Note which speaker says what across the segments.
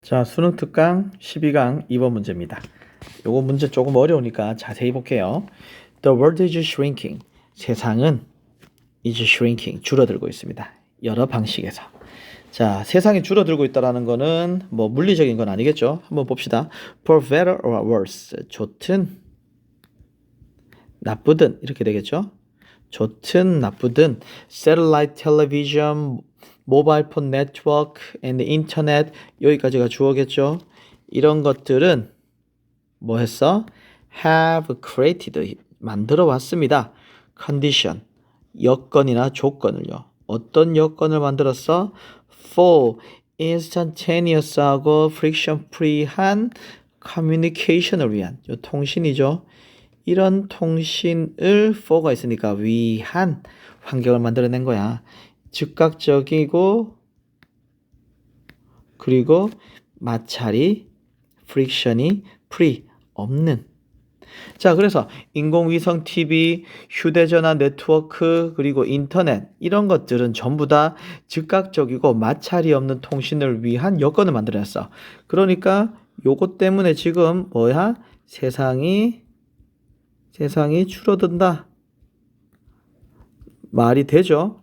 Speaker 1: 자, 수능 특강 12강 2번 문제입니다. 요거 문제 조금 어려우니까 자세히 볼게요. The world is shrinking. 세상은 is shrinking. 줄어들고 있습니다. 여러 방식에서. 자, 세상이 줄어들고 있다라는 거는 뭐 물리적인 건 아니겠죠? 한번 봅시다. For better or worse. 좋든 나쁘든 이렇게 되겠죠? 좋든 나쁘든 satellite television, 모바일 폰 네트워크, and 인터넷 여기까지가 주어겠죠. 이런 것들은 뭐 했어? have created 만들어 왔습니다. condition 여건이나 조건을요. 어떤 여건을 만들었어? for instantaneous하고 friction free한 communication을 위한 요 통신이죠. 이런 통신을 for가 있으니까 위한 환경을 만들어낸 거야. 즉각적이고 그리고 마찰이 friction이 free 없는. 자, 그래서 인공위성 TV, 휴대전화 네트워크, 그리고 인터넷 이런 것들은 전부 다 즉각적이고 마찰이 없는 통신을 위한 여건을 만들어냈어. 그러니까 요것 때문에 지금 뭐야? 세상이 줄어든다. 말이 되죠?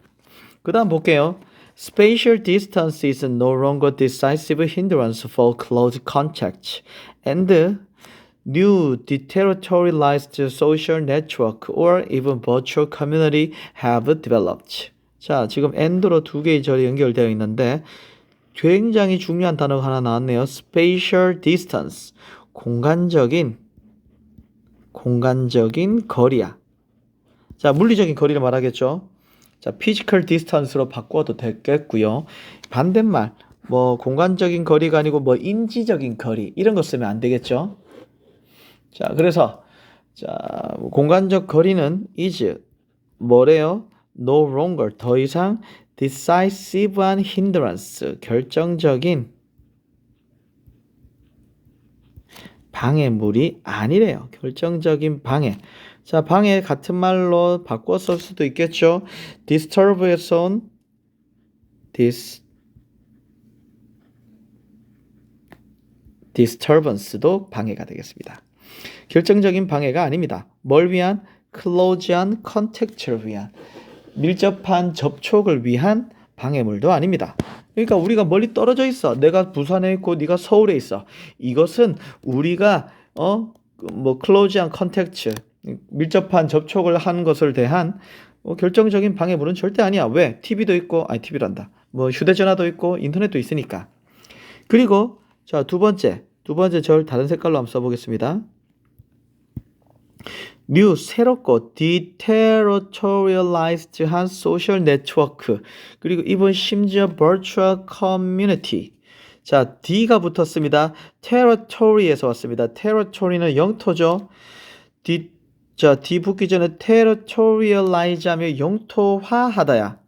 Speaker 1: 그 다음 볼게요. Spatial distance is no longer decisive hindrance for close contact, and new deterritorialized social network or even virtual community have developed. 자, 지금 and로 두 개의 절이 연결되어 있는데 굉장히 중요한 단어가 하나 나왔네요. Spatial distance, 공간적인 거리야. 자, 물리적인 거리를 말하겠죠. 자, physical distance로 바꿔도 되겠고요. 반대말, 뭐 공간적인 거리가 아니고 뭐 인지적인 거리 이런 거 쓰면 안 되겠죠. 자, 그래서 자, 공간적 거리는 is 뭐래요? No longer 더 이상 decisive한 hindrance 결정적인 방해물이 아니래요. 결정적인 방해. 자, 방해 같은 말로 바꿔 쓸 수도 있겠죠. disturbance도 방해가 되겠습니다. 결정적인 방해가 아닙니다. 뭘 위한? close한 contact를 위한 밀접한 접촉을 위한 방해물도 아닙니다. 그러니까 우리가 멀리 떨어져 있어. 내가 부산에 있고 네가 서울에 있어. 이것은 우리가 뭐 close한 contact 밀접한 접촉을 한 것을 대한 결정적인 방해물은 절대 아니야. 왜? TV도 있고, 아니 TV란다. 뭐 휴대전화도 있고 인터넷도 있으니까. 그리고 자, 두 번째 절 다른 색깔로 한번 써보겠습니다. new 새롭고 deterritorialized한 소셜 네트워크 그리고 이번 심지어 virtual community. 자, D가 붙었습니다. territory에서 왔습니다. territory는 영토죠. D 붙기 전에 territorialize 하면 영토화하다야.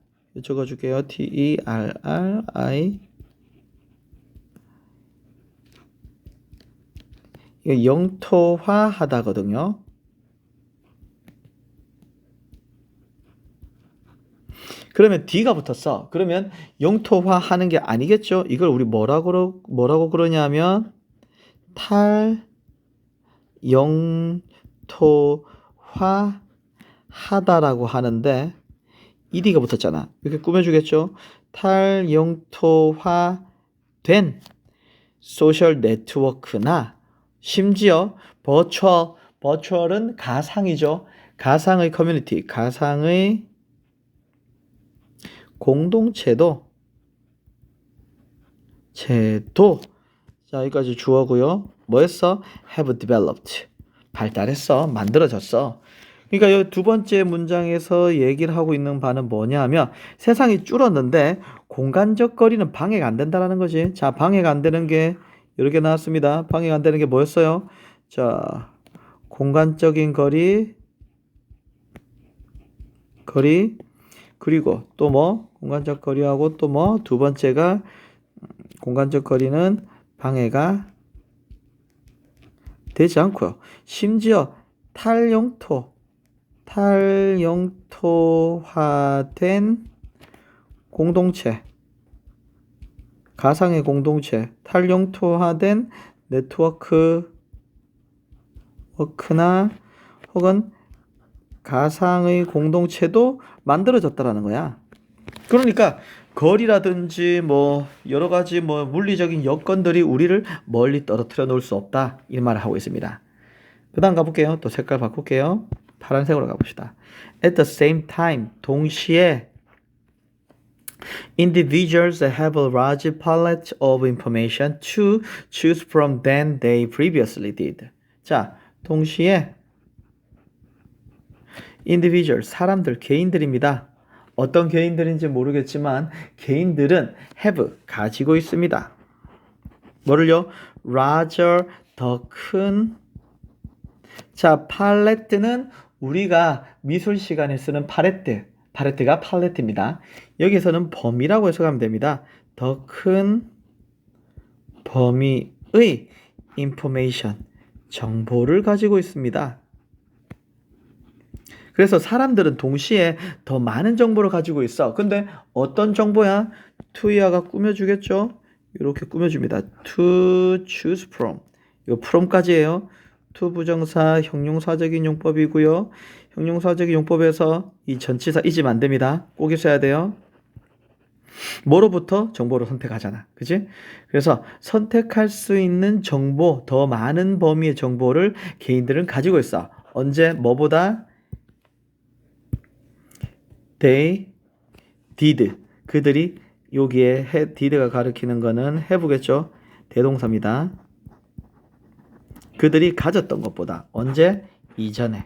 Speaker 1: 적어줄게요. T-E-R-R-I 이거 영토화하다거든요. 그러면 D가 붙었어. 그러면 영토화하는 게 아니겠죠? 이걸 우리 뭐라고 그러냐면 탈영토화하다라고 하는데 ED가 붙었잖아. 이렇게 꾸며주겠죠? 탈영토화된 소셜 네트워크나 심지어 버추얼은 가상이죠. 가상의 커뮤니티, 가상의 공동체도 자, 여기까지 주어고요. 뭐 했어? have developed 발달했어. 만들어졌어. 그러니까 이 두 번째 문장에서 얘기를 하고 있는 바는 뭐냐 하면 세상이 줄었는데 공간적 거리는 방해가 안 된다라는 거지. 자, 방해가 안 되는 게 이렇게 나왔습니다. 방해가 안 되는 게 뭐였어요? 자, 공간적인 거리 그리고 또 뭐 공간적 거리하고 또 뭐 두 번째가 공간적 거리는 방해가 되지 않고요. 심지어 탈영토화된 공동체 가상의 공동체, 탈영토화된 워크나 혹은 가상의 공동체도 만들어졌다라는 거야. 그러니까 거리라든지 뭐 여러 가지 뭐 물리적인 여건들이 우리를 멀리 떨어뜨려 놓을 수 없다 이 말을 하고 있습니다. 그 다음 가볼게요. 또 색깔 바꿀게요. 파란색으로 가봅시다. At the same time, 동시에 individuals have a large palette of information to choose from than they previously did. 자, 동시에 individual, 사람들, 개인들입니다. 어떤 개인들인지 모르겠지만 개인들은 have, 가지고 있습니다. 뭐를요? larger, 더 큰. 자, 팔레트는 우리가 미술 시간에 쓰는 팔레트가 팔레트입니다. 여기서는 범위라고 해석하면 됩니다. 더 큰 범위의 information, 정보를 가지고 있습니다. 그래서 사람들은 동시에 더 많은 정보를 가지고 있어. 근데 어떤 정보야? to야가 꾸며주겠죠? 이렇게 꾸며줍니다. to choose from. 이거 from까지예요. to 부정사 형용사적인 용법이고요. 형용사적인 용법에서 이 전치사 잊으면 안 됩니다. 꼭 있어야 돼요. 뭐로부터? 정보를 선택하잖아. 그치? 그래서 선택할 수 있는 정보, 더 많은 범위의 정보를 개인들은 가지고 있어. 언제? 뭐보다? They did. 그들이 여기에 did가 가리키는 거는 have겠죠. 대동사입니다. 그들이 가졌던 것보다. 언제? 이전에.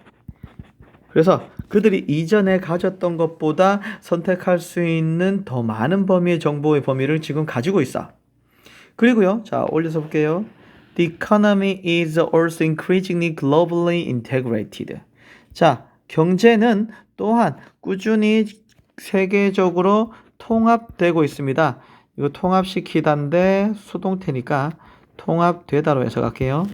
Speaker 1: 그래서 그들이 이전에 가졌던 것보다 선택할 수 있는 더 많은 범위의 정보의 범위를 지금 가지고 있어. 그리고요. 자, 올려서 볼게요. The economy is also increasingly globally integrated. 자, 경제는 또한 꾸준히 세계적으로 통합되고 있습니다. 이거 통합시키다인데 수동태니까 통합되다로 해석할게요.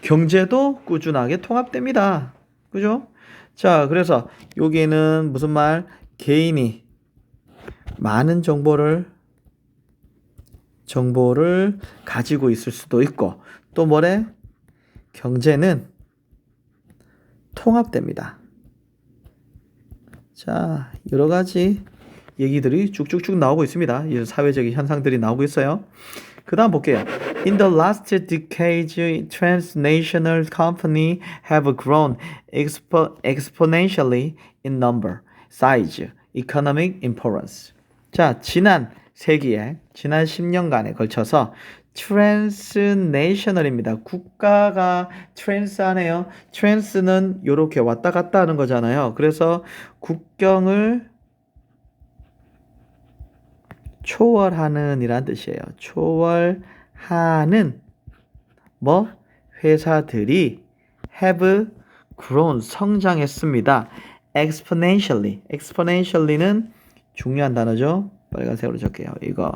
Speaker 1: 경제도 꾸준하게 통합됩니다. 그죠? 자, 그래서 여기는 무슨 말? 개인이 많은 정보를 가지고 있을 수도 있고 또 뭐래? 경제는 통합됩니다. 자, 여러 가지 얘기들이 쭉쭉쭉 나오고 있습니다. 이 사회적인 현상들이 나오고 있어요. 그 다음 볼게요. In the last decade, transnational companies have grown exponentially in number, size, economic importance. 자, 지난 10년간에 걸쳐서 transnational입니다. 국가가 trans하네요. trans는 이렇게 왔다 갔다 하는 거잖아요. 그래서 국경을 초월하는 이란 뜻이에요. 초월하는 뭐 회사들이 have grown 성장했습니다. exponentially는 중요한 단어죠. 빨간색으로 적게요. 이거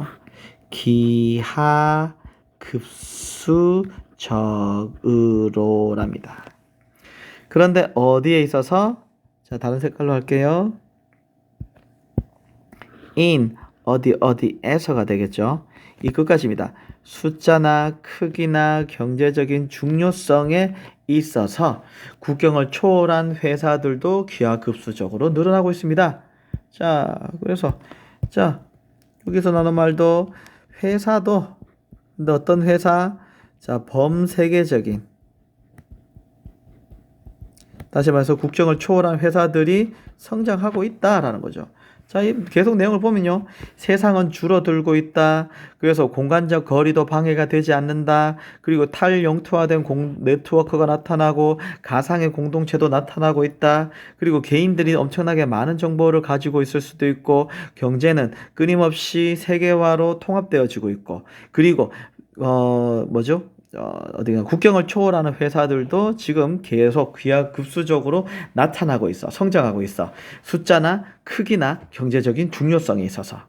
Speaker 1: 기하급수적으로랍니다. 그런데 어디에 있어서? 자, 다른 색깔로 할게요. in 어디에서가 되겠죠. 이 끝까지입니다. 숫자나 크기나 경제적인 중요성에 있어서 국경을 초월한 회사들도 기하급수적으로 늘어나고 있습니다. 자, 그래서 자, 여기서 나눈 말도 회사도 근데 어떤 회사? 자, 범세계적인 다시 말해서 국경을 초월한 회사들이 성장하고 있다라는 거죠. 자, 계속 내용을 보면요. 세상은 줄어들고 있다. 그래서 공간적 거리도 방해가 되지 않는다. 그리고 탈영토화된 네트워크가 나타나고 가상의 공동체도 나타나고 있다. 그리고 개인들이 엄청나게 많은 정보를 가지고 있을 수도 있고 경제는 끊임없이 세계화로 통합되어지고 있고 그리고 국경을 초월하는 회사들도 지금 계속 기하급수적으로 나타나고 있어. 성장하고 있어. 숫자나 크기나 경제적인 중요성에 있어서.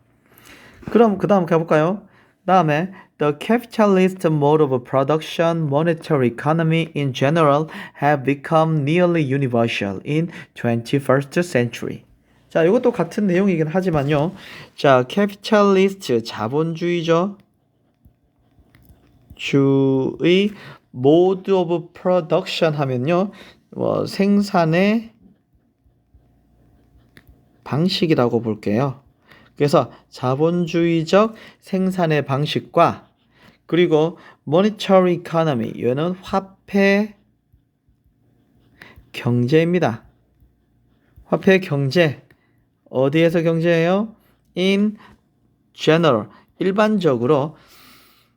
Speaker 1: 그럼 그 다음 가볼까요? 다음에 The capitalist mode of production, monetary economy in general have become nearly universal in 21st century. 자, 이것도 같은 내용이긴 하지만요. 자, capitalist 자본주의죠. 주의 mode of production 하면요. 생산의 방식이라고 볼게요. 그래서 자본주의적 생산의 방식과 그리고 monetary economy 이거는 화폐 경제입니다. 화폐 경제 어디에서 경제예요? In general 일반적으로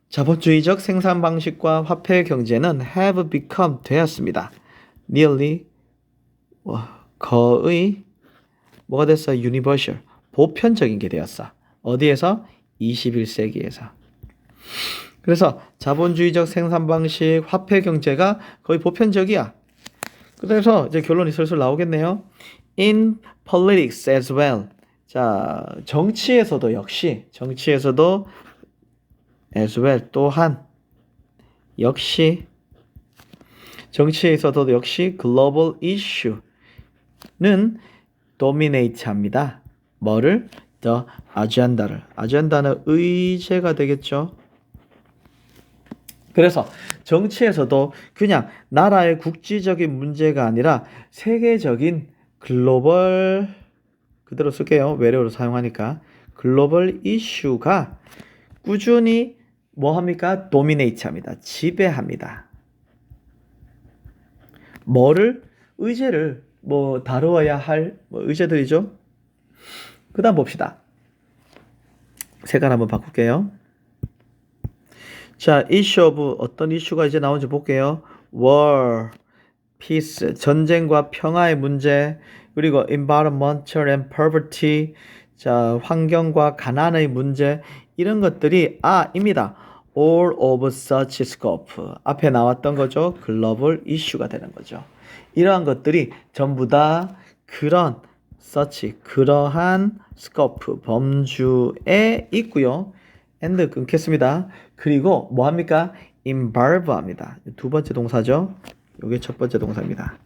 Speaker 1: 자본주의적 생산 방식과 화폐 경제는 have become 되었습니다. nearly 거의 뭐가 됐어? universal 보편적인 게 되었어. 어디에서? 21세기에서. 그래서 자본주의적 생산 방식, 화폐 경제가 거의 보편적이야. 그래서 이제 결론이 슬슬 나오겠네요. In politics as well. 자, 정치에서도 as well 또한 정치에서도 역시 global issue는 dominate 합니다. 뭐를? the agenda를. agenda는 의제가 되겠죠. 그래서 정치에서도 그냥 나라의 국지적인 문제가 아니라 세계적인 글로벌 그대로 쓸게요. 외래어로 사용하니까 글로벌 이슈가 꾸준히 뭐 합니까? dominate 합니다. 지배합니다. 뭐를? 의제를 뭐 다루어야 할 의제들이죠. 그 다음 봅시다. 색깔 한번 바꿀게요. 자, issue of 어떤 이슈가 이제 나오는지 볼게요. war, peace, 전쟁과 평화의 문제, 그리고 environmental and poverty, 자, 환경과 가난의 문제, 이런 것들이 입니다. all of such scope. 앞에 나왔던 거죠. 글로벌 이슈가 되는 거죠. 이러한 것들이 전부 다 그러한 scope, 범주에 있고요. and 끊겠습니다. 그리고 뭐 합니까? involve 합니다. 두 번째 동사죠. 이게 첫 번째 동사입니다.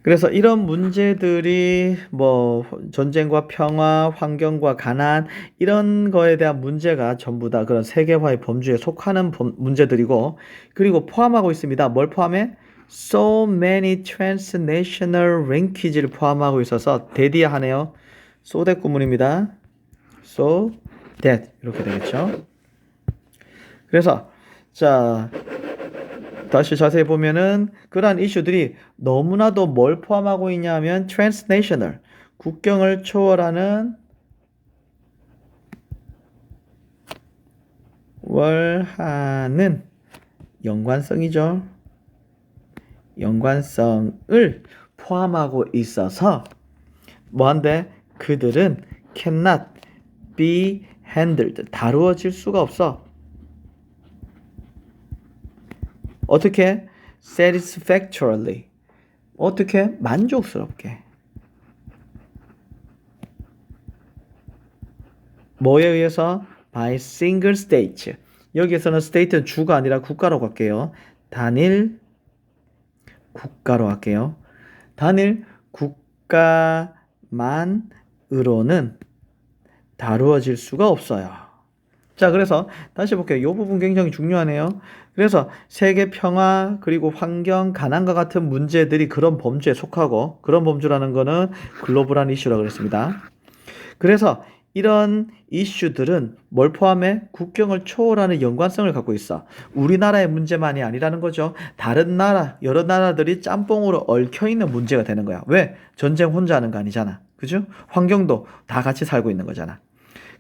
Speaker 1: 그래서 이런 문제들이 뭐 전쟁과 평화, 환경과 가난 이런 거에 대한 문제가 전부 다 그런 세계화의 범주에 속하는 문제들이고 그리고 포함하고 있습니다. 뭘 포함해? So many transnational linkage를 포함하고 있어서 대디야 하네요. so that 구문입니다. so that 이렇게 되겠죠. 그래서 자 다시 자세히 보면은 그러한 이슈들이 너무나도 뭘 포함하고 있냐면 transnational 국경을 초월하는 연관성이죠. 연관성을 포함하고 있어서 뭐한데 그들은 cannot be handled 다루어질 수가 없어. 어떻게? satisfactorily 어떻게? 만족스럽게 뭐에 의해서? by single states 여기에서는 state는 주가 아니라 국가로 갈게요. 단일 국가로 할게요. 단일 국가만으로는 다루어질 수가 없어요. 자, 그래서 다시 볼게요. 이 부분 굉장히 중요하네요. 그래서 세계 평화 그리고 환경, 가난과 같은 문제들이 그런 범주에 속하고 그런 범주라는 거는 글로벌한 이슈라고 그랬습니다. 그래서 이런 이슈들은 뭘 포함해? 국경을 초월하는 연관성을 갖고 있어. 우리나라의 문제만이 아니라는 거죠. 다른 나라, 여러 나라들이 짬뽕으로 얽혀있는 문제가 되는 거야. 왜? 전쟁 혼자 하는 거 아니잖아. 그죠? 환경도 다 같이 살고 있는 거잖아.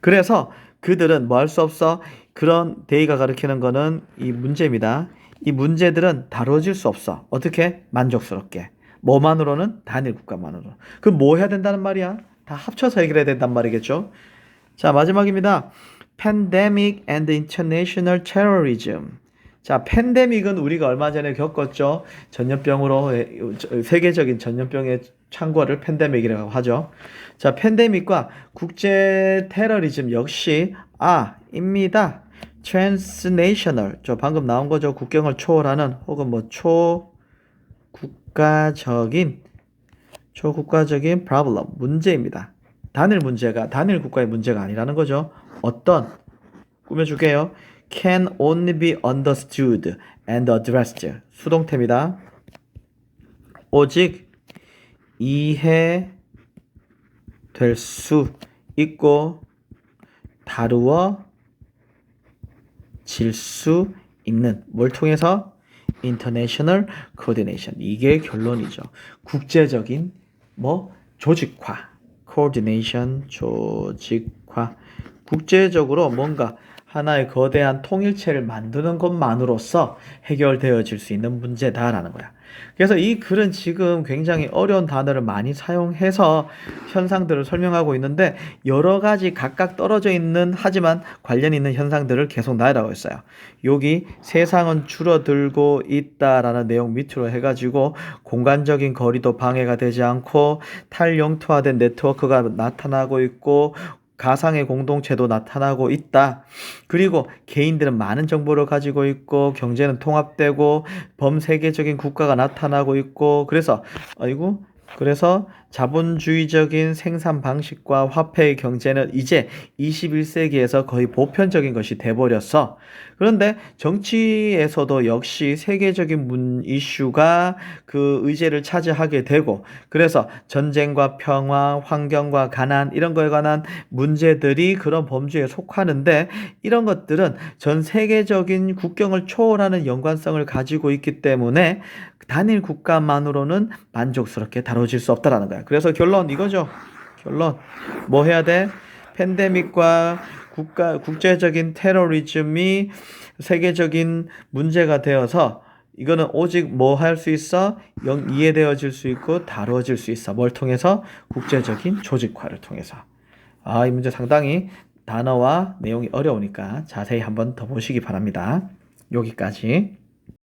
Speaker 1: 그래서 그들은 뭐 할 수 없어? 그런 데이가 가리키는 거는 이 문제입니다. 이 문제들은 다뤄질 수 없어. 어떻게? 만족스럽게. 뭐만으로는? 단일 국가만으로. 그럼 뭐 해야 된다는 말이야? 다 합쳐서 해결해야 된단 말이겠죠. 자, 마지막입니다. Pandemic and International Terrorism. 자, 팬데믹은 우리가 얼마 전에 겪었죠. 전염병으로 세계적인 전염병의 창궐을 팬데믹이라고 하죠. 자, 팬데믹과 국제 테러리즘 역시 입니다. transnational. 저 방금 나온 거죠. 국경을 초월하는 혹은 뭐 초국가적인 초국가적인 problem, 문제입니다. 단일 국가의 문제가 아니라는 거죠. 어떤, 꾸며줄게요. can only be understood and addressed. 수동태입니다. 오직 이해될 수 있고 다루어질 수 있는 뭘 통해서? International coordination. 이게 결론이죠. 국제적인 조직화. coordination, 조직화. 국제적으로 뭔가 하나의 거대한 통일체를 만드는 것만으로써 해결되어질 수 있는 문제다라는 거야. 그래서 이 글은 지금 굉장히 어려운 단어를 많이 사용해서 현상들을 설명하고 있는데 여러 가지 각각 떨어져 있는 하지만 관련 있는 현상들을 계속 나열하고 있어요. 여기 세상은 줄어들고 있다라는 내용 밑으로 해가지고 공간적인 거리도 방해가 되지 않고 탈영토화된 네트워크가 나타나고 있고 가상의 공동체도 나타나고 있다. 그리고 개인들은 많은 정보를 가지고 있고 경제는 통합되고 범세계적인 국가가 나타나고 있고 그래서 자본주의적인 생산 방식과 화폐의 경제는 이제 21세기에서 거의 보편적인 것이 돼버렸어. 그런데 정치에서도 역시 세계적인 이슈가 그 의제를 차지하게 되고 그래서 전쟁과 평화, 환경과 가난 이런 거에 관한 문제들이 그런 범주에 속하는데 이런 것들은 전 세계적인 국경을 초월하는 연관성을 가지고 있기 때문에 단일 국가만으로는 만족스럽게 다뤄질 수 없다라는 거야. 그래서 결론 이거죠. 결론 뭐 해야 돼? 팬데믹과 국제적인 테러리즘이 세계적인 문제가 되어서 이거는 오직 뭐 할 수 있어? 이해되어질 수 있고 다루어질 수 있어. 뭘 통해서? 국제적인 조직화를 통해서. 이 문제 상당히 단어와 내용이 어려우니까 자세히 한번 더 보시기 바랍니다. 여기까지.